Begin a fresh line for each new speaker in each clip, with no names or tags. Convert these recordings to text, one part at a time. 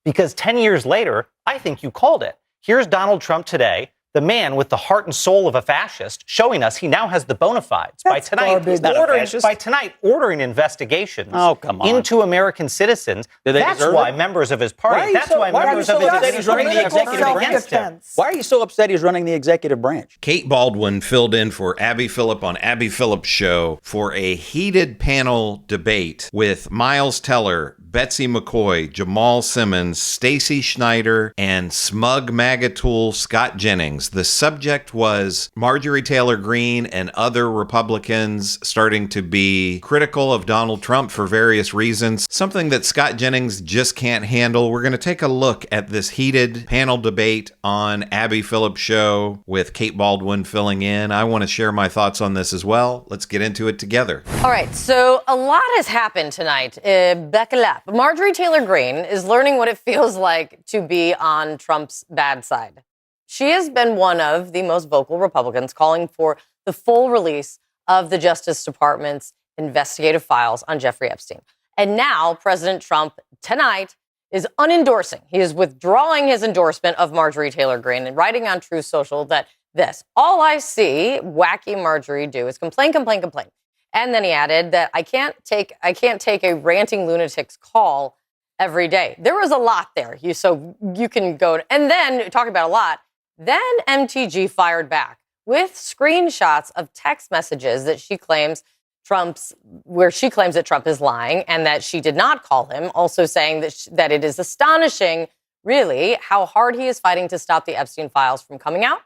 Because 10 years later, I think you called it. Here's Donald Trump today, the man with the heart and soul of a fascist, showing us he now has the bona fides. By tonight, ordering investigations into American citizens. That's why members of his party,
Why are you so upset he's running the executive branch?
Kate Bolduan filled in for Abby Phillip on Abby Phillip's show for a heated panel debate with Miles Teller, Betsy McCoy, Jamal Simmons, Stacey Schneider, and smug MAGA tool Scott Jennings. The subject was Marjorie Taylor Greene and other Republicans starting to be critical of Donald Trump for various reasons, something that Scott Jennings just can't handle. We're going to take a look at this heated panel debate on Abby Phillip's show with Kate Bolduan filling in. I want to share my thoughts on this as well. Let's get into it together.
All right, so a lot has happened tonight. Buckle up. Marjorie Taylor Greene is learning what it feels like to be on Trump's bad side. She has been one of the most vocal Republicans calling for the full release of the Justice Department's investigative files on Jeffrey Epstein. And now President Trump tonight is unendorsing. He is withdrawing his endorsement of Marjorie Taylor Greene and writing on Truth Social that all I see wacky Marjorie do is complain. And then he added that I can't take a ranting lunatic's call every day. There was a lot there. So you can go and then talk about a lot. Then MTG fired back with screenshots of text messages that she claims that Trump is lying and that she did not call him. Also saying that it is astonishing, really, how hard he is fighting to stop the Epstein files from coming out.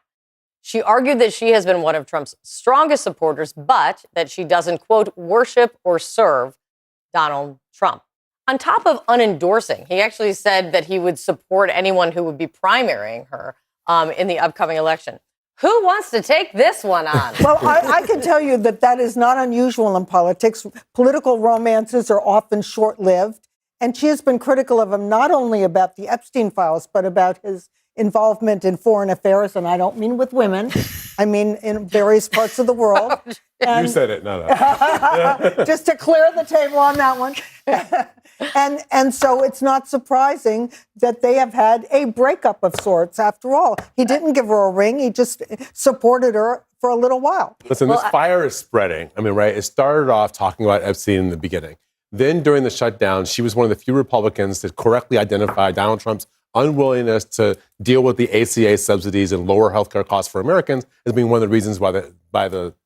She argued that she has been one of Trump's strongest supporters, but that she doesn't, quote, worship or serve Donald Trump. On top of unendorsing, he actually said that he would support anyone who would be primarying her in the upcoming election. Who wants to take this one on?
Well, I can tell you that is not unusual in politics. Political romances are often short-lived. And she has been critical of him not only about the Epstein files, but about his involvement in foreign affairs, and I don't mean with women. I mean in various parts of the world.
You said it, not us.
Just to clear the table on that one. And so it's not surprising that they have had a breakup of sorts after all. He didn't give her a ring. He just supported her for a little while.
Listen, this fire is spreading. I mean, right? It started off talking about Epstein in the beginning. Then during the shutdown, she was one of the few Republicans that correctly identified Donald Trump's unwillingness to deal with the ACA subsidies and lower healthcare costs for Americans as being one of the reasons why the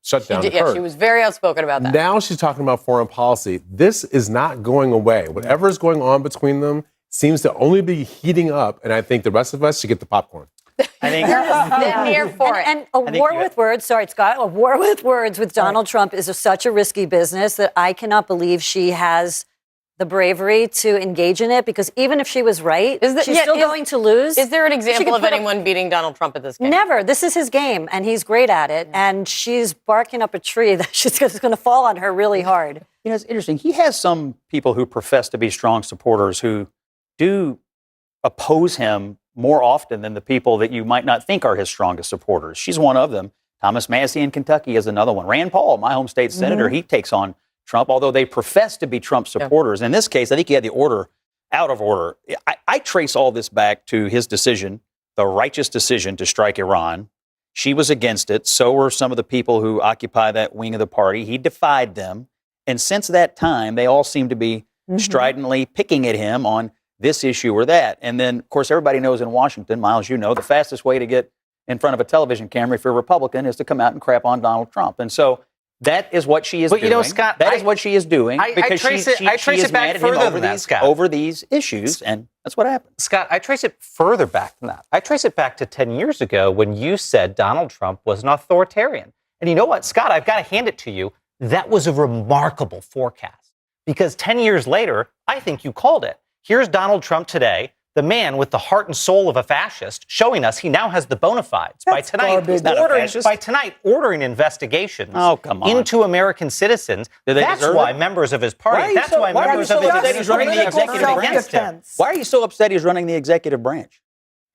shutdown occurred.
Yeah, she was very outspoken about that.
Now she's talking about foreign policy. This is not going away. Whatever is going on between them seems to only be heating up, and I think the rest of us should get the popcorn.
I think they're here for it.
And a war with words, sorry, Scott, a war with words with Donald Trump is such a risky business that I cannot believe she has the bravery to engage in it, because even if she was right, she's still going to lose.
Is there an example of anyone beating Donald Trump at this game?
Never. This is his game, and he's great at it. And she's barking up a tree that she's going to fall on her really hard.
You know, it's interesting. He has some people who profess to be strong supporters who do oppose him more often than the people that you might not think are his strongest supporters. She's one of them. Thomas Massie in Kentucky is another one. Rand Paul, my home state senator, he takes on Trump, although they profess to be Trump supporters. In this case, I think he had the order out of order. I trace all this back to his decision, the righteous decision to strike Iran. She was against it. So were some of the people who occupy that wing of the party. He defied them. And since that time, they all seem to be stridently picking at him on this issue or that. And then, of course, everybody knows in Washington, Miles, you know, the fastest way to get in front of a television camera if you're a Republican is to come out and crap on Donald Trump. And so that is what she is doing. But, you know, Scott, that is what she is doing because she is mad at him over these issues, and that's what happened.
Scott, I trace it further back than that. I trace it back to 10 years ago when you said Donald Trump was an authoritarian. And you know what, Scott, I've got to hand it to you. That was a remarkable forecast because 10 years later, I think you called it. Here's Donald Trump today, the man with the heart and soul of a fascist, showing us he now has the bona fides. By tonight, ordering investigations into American citizens. That's why members of his party,
Why are you so upset he's running the executive branch?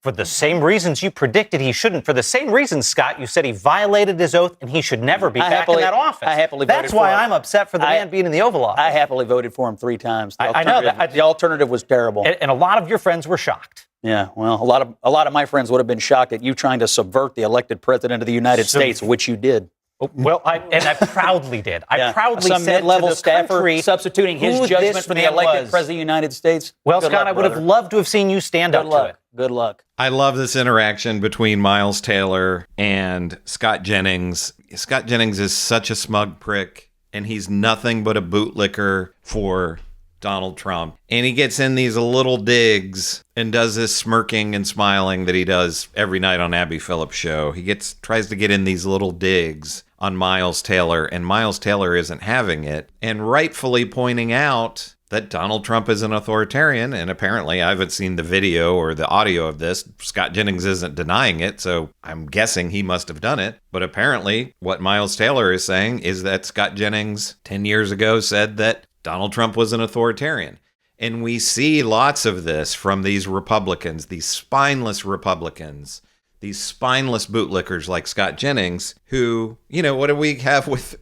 For the same reasons you predicted he shouldn't. For the same reasons, Scott, you said he violated his oath and he should never be back in that office.
I happily voted
That's why
for him.
I'm upset for the man being in the Oval Office.
I happily voted for him 3 times.
I know that.
The alternative was terrible.
And a lot of your friends were shocked.
Yeah, well, a lot of my friends would have been shocked at you trying to subvert the elected president of the United States, which you did.
Well, I proudly did. I proudly
some
said
mid-level
to the
staffer
country
substituting his
who
judgment
this
for the
man
elected
was.
president of the United States.
Well,
Good
Scott,
luck,
I would have
brother.
loved to have seen you stand
Good
up to
luck.
it.
Good luck.
I love this interaction between Miles Taylor and Scott Jennings. Scott Jennings is such a smug prick, and he's nothing but a bootlicker for Donald Trump. And he gets in these little digs and does this smirking and smiling that he does every night on Abby Phillips' show. He tries to get in these little digs on Miles Taylor, and Miles Taylor isn't having it, and rightfully pointing out that Donald Trump is an authoritarian. And apparently, I haven't seen the video or the audio of this. Scott Jennings isn't denying it, so I'm guessing he must have done it. But apparently, what Miles Taylor is saying is that Scott Jennings 10 years ago said that Donald Trump was an authoritarian. And we see lots of this from these Republicans, these spineless Republicans, these spineless bootlickers like Scott Jennings, who, what do we have with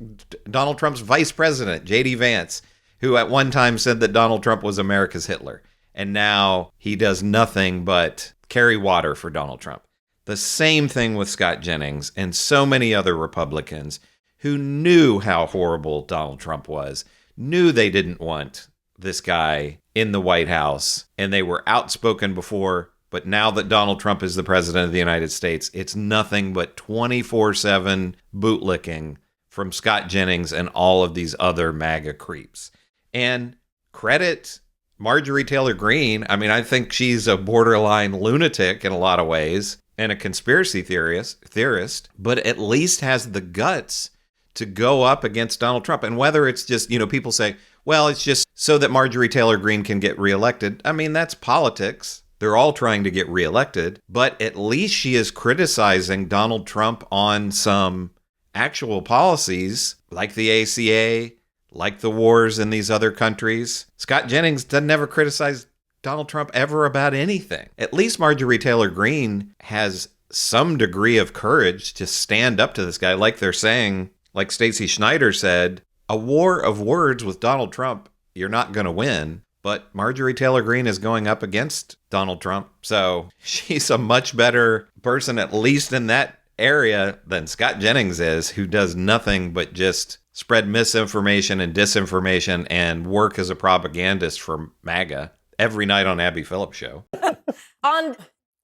Donald Trump's vice president, J.D. Vance, who at one time said that Donald Trump was America's Hitler. And now he does nothing but carry water for Donald Trump. The same thing with Scott Jennings and so many other Republicans who knew how horrible Donald Trump was, knew they didn't want this guy in the White House, and they were outspoken before. But now that Donald Trump is the president of the United States, it's nothing but 24/7 bootlicking from Scott Jennings and all of these other MAGA creeps. And credit Marjorie Taylor Greene. I mean, I think she's a borderline lunatic in a lot of ways and a conspiracy theorist, but at least has the guts to go up against Donald Trump. And whether it's just, people say, well, it's just so that Marjorie Taylor Greene can get reelected. I mean, that's politics. They're all trying to get reelected, but at least she is criticizing Donald Trump on some actual policies like the ACA, like the wars in these other countries. Scott Jennings doesn't ever criticize Donald Trump ever about anything. At least Marjorie Taylor Greene has some degree of courage to stand up to this guy. Like they're saying, like Stacey Schneider said, a war of words with Donald Trump, you're not going to win. But Marjorie Taylor Greene is going up against Donald Trump. So she's a much better person, at least in that area, than Scott Jennings is, who does nothing but just spread misinformation and disinformation and work as a propagandist for MAGA every night on Abby Phillips' show.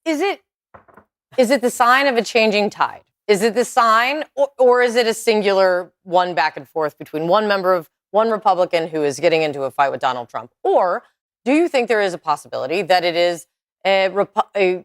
Is it the sign of a changing tide? Is it the sign, or is it a singular one back and forth between one Republican who is getting into a fight with Donald Trump? Or do you think there is a possibility that it is the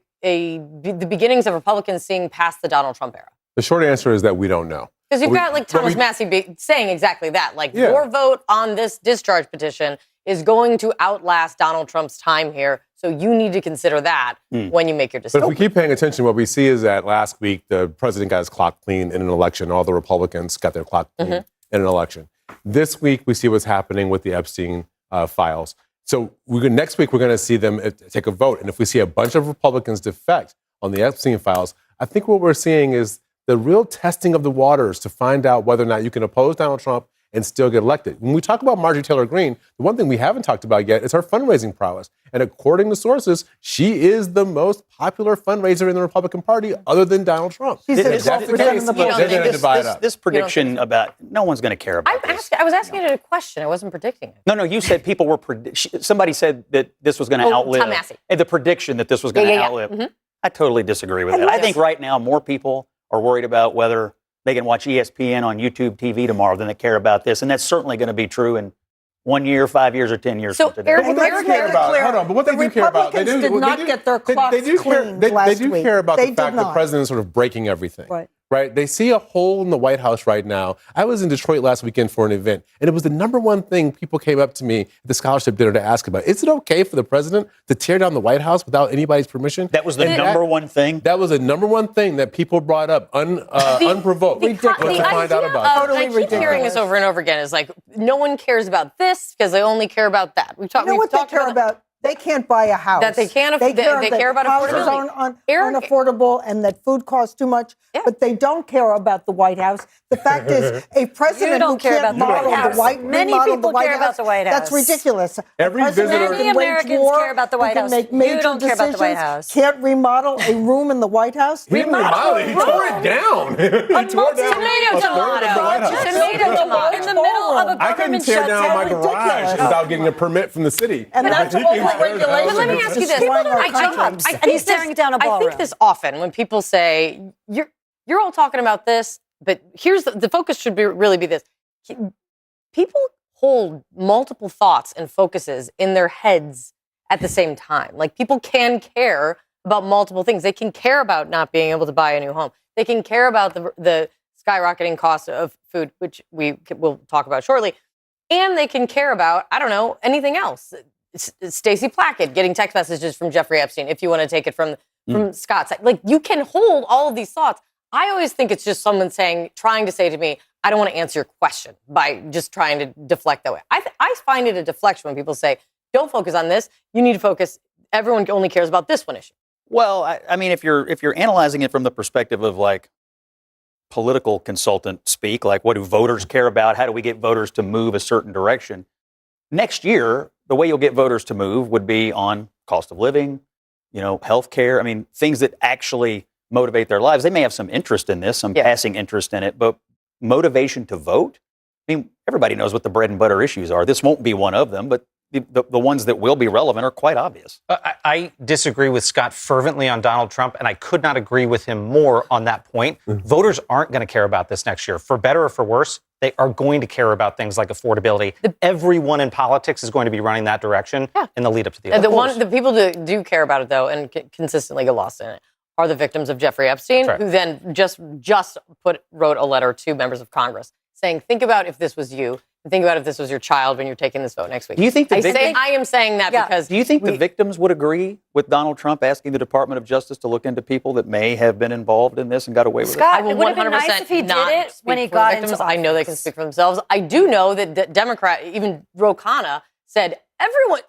beginnings of Republicans seeing past the Donald Trump era?
The short answer is that we don't know.
Because you've got Thomas Massie saying exactly that. Your vote on this discharge petition is going to outlast Donald Trump's time here. So you need to consider that when you make your decision.
But if we keep paying attention, what we see is that last week, the president got his clock clean in an election. All the Republicans got their clock clean in an election. This week, we see what's happening with the Epstein files. So next week, we're going to see them take a vote. And if we see a bunch of Republicans defect on the Epstein files, I think what we're seeing is the real testing of the waters to find out whether or not you can oppose Donald Trump and still get elected. When we talk about Marjorie Taylor Greene, the one thing we haven't talked about yet is her fundraising prowess. And according to sources, she is the most popular fundraiser in the Republican Party other than Donald Trump.
She's at 12% in the
They're going to divide up.
This prediction about no one's going to care about this.
I was asking it a question. I wasn't predicting it.
No, you said people were somebody said that this was going to outlive.
Tom Massie.
And the prediction that this was going to outlive. Mm-hmm. I totally disagree with that. I think right now more people are worried about whether they can watch ESPN on YouTube TV tomorrow than they care about this. And that's certainly going to be true in 1 year, 5 years, or 10 years from today.
Hold on, but what they do care about, they did not get their clocks cleaned last week.
They do care about the fact the president is sort of breaking everything. Right? They see a hole in the White House right now. I was in Detroit last weekend for an event, and it was the number one thing people came up to me at the scholarship dinner to ask about. Is it okay for the president to tear down the White House without anybody's permission?
That was the number one thing?
That was the number one thing that people brought up unprovoked.
The I keep hearing this over and over again. It's like, no one cares about this because they only care about that.
You know what they care about? They can't buy a house.
That they can't.
They
They care about
houses
affordability.
aren't
Eric-
unaffordable and that food costs too much.
Yeah.
But they don't care about the White House. The fact is, a president
don't
who
care
can't
about the
model
White House.
the White
Many
remodel
people
the White
care about
House,
the White
That's
House.
ridiculous.
Every
A president
visitor-
who
Many
can wage
Americans
war,
care about the
who
White
can
House.
make
You
major
don't care about the White
decisions,
House.
can't remodel a room in the White House.
He didn't remodel it. He tore it down. He tore down
tomato
a third of the White House.
Tomato tomato.
In the middle of a
I couldn't
government
tear down
shutdown.
my garage
Ridiculous.
without getting a permit from the city.
And that's
He
all
can
the
tear down-
regulations.
But let me ask you this.
Destroying our
I
country.
And he's tearing down a
I
ballroom.
think this often when people say, you're all talking about this, but here's the focus should really be this. People hold multiple thoughts and focuses in their heads at the same time. Like people can care about multiple things. They can care about not being able to buy a new home. They can care about the skyrocketing cost of food, which we will talk about shortly. And they can care about, I don't know, anything else. Stacey Plackett getting text messages from Jeffrey Epstein, if you want to take it from Scott's side. Like, you can hold all of these thoughts. I always think it's just someone trying to say to me, I don't want to answer your question by just trying to deflect that way. I find it a deflection when people say, don't focus on this. You need to focus. Everyone only cares about this one issue.
Well, I mean, if you're analyzing it from the perspective of like political consultant speak, like what do voters care about? How do we get voters to move a certain direction? Next year, the way you'll get voters to move would be on cost of living, health care. I mean, things that actually motivate their lives. They may have some interest in this, some passing interest in it, but motivation to vote? I mean, everybody knows what the bread and butter issues are. This won't be one of them, but the ones that will be relevant are quite obvious.
I disagree with Scott fervently on Donald Trump, and I could not agree with him more on that point. Voters aren't going to care about this next year. For better or for worse, they are going to care about things like affordability. Everyone in politics is going to be running that direction in the lead up to the election.
The people that do care about it, though, and consistently get lost in it, are the victims of Jeffrey Epstein, who then just wrote a letter to members of Congress saying, think about if this was you. Think about if this was your child when you're taking this vote next week.
Do you think
I am saying that because...
Do you think the victims would agree with Donald Trump asking the Department of Justice to look into people that may have been involved in this and got away with
Scott,
it?
I will 100%
if he did
not
it when he
speak for
got
victims.
into
I know they can speak for themselves. I do know that Democrat, even Ro Khanna, said, everyone,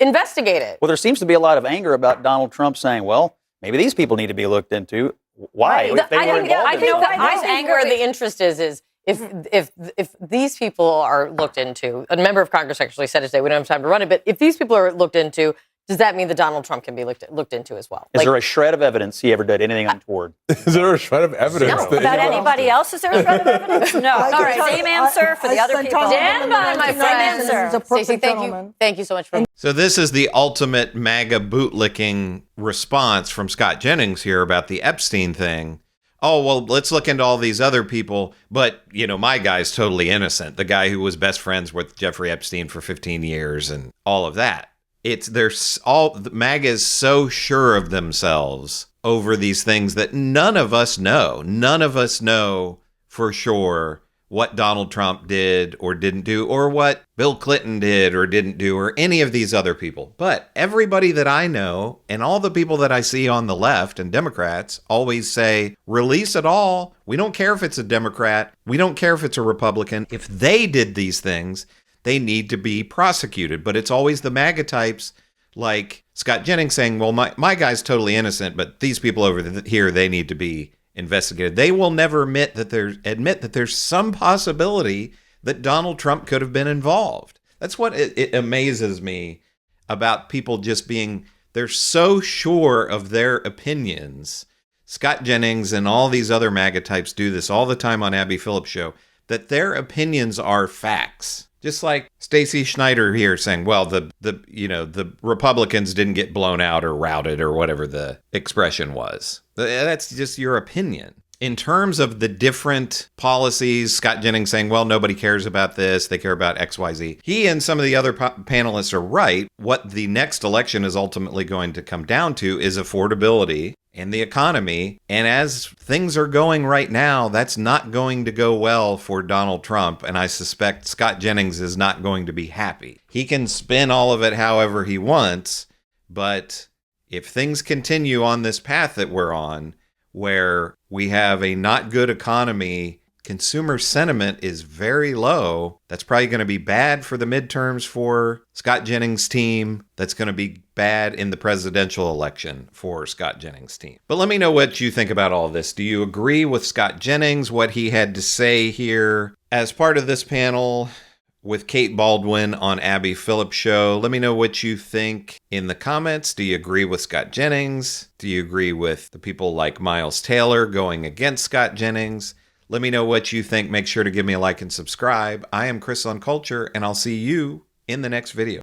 investigate it.
Well, there seems to be a lot of anger about Donald Trump saying, well, maybe these people need to be looked into. Why? If they were involved in it.
I think where the interest is if these people are looked into, a member of Congress actually said it today, we don't have time to run it, but if these people are looked into, does that mean that Donald Trump can be looked into as well?
Is there a shred of evidence he ever did anything untoward?
Is there a shred of evidence?
No.
that
About anybody else? Is there a shred of evidence? No. All right, same answer for the other people.
Stand by, my friends. Stacey,
Thank
thank you so much for...
So this is the ultimate MAGA bootlicking response from Scott Jennings here about the Epstein thing. Oh, well, let's look into all these other people. But, my guy's totally innocent. The guy who was best friends with Jeffrey Epstein for 15 years and all of that. MAGA is so sure of themselves over these things that none of us know. None of us know for sure what Donald Trump did or didn't do, or what Bill Clinton did or didn't do, or any of these other people. But everybody that I know and all the people that I see on the left and Democrats always say, release it all. We don't care if it's a Democrat. We don't care if it's a Republican. If they did these things, they need to be prosecuted. But it's always the MAGA types like Scott Jennings saying, well, my guy's totally innocent, but these people over here, they need to be investigated. They will never admit that there's some possibility that Donald Trump could have been involved. That's what it amazes me about people just being, they're so sure of their opinions. Scott Jennings and all these other MAGA types do this all the time on Abby Phillips' show, that their opinions are facts. Just like Stacey Schneider here saying, well, the Republicans didn't get blown out or routed or whatever the expression was. That's just your opinion. In terms of the different policies, Scott Jennings saying, well, nobody cares about this. They care about XYZ. He and some of the other panelists are right. What the next election is ultimately going to come down to is affordability and the economy. And as things are going right now, that's not going to go well for Donald Trump. And I suspect Scott Jennings is not going to be happy. He can spin all of it however he wants, but if things continue on this path that we're on, where we have a not good economy consumer sentiment is very low. That's probably going to be bad for the midterms for Scott Jennings' team. That's going to be bad in the presidential election for Scott Jennings' team. But let me know what you think about all this. Do you agree with Scott Jennings, what he had to say here as part of this panel with Kate Bolduan on Abby Phillips' show? Let me know what you think in the comments. Do you agree with Scott Jennings? Do you agree with the people like Miles Taylor going against Scott Jennings? Let me know what you think. Make sure to give me a like and subscribe. I am Chris on Culture, and I'll see you in the next video.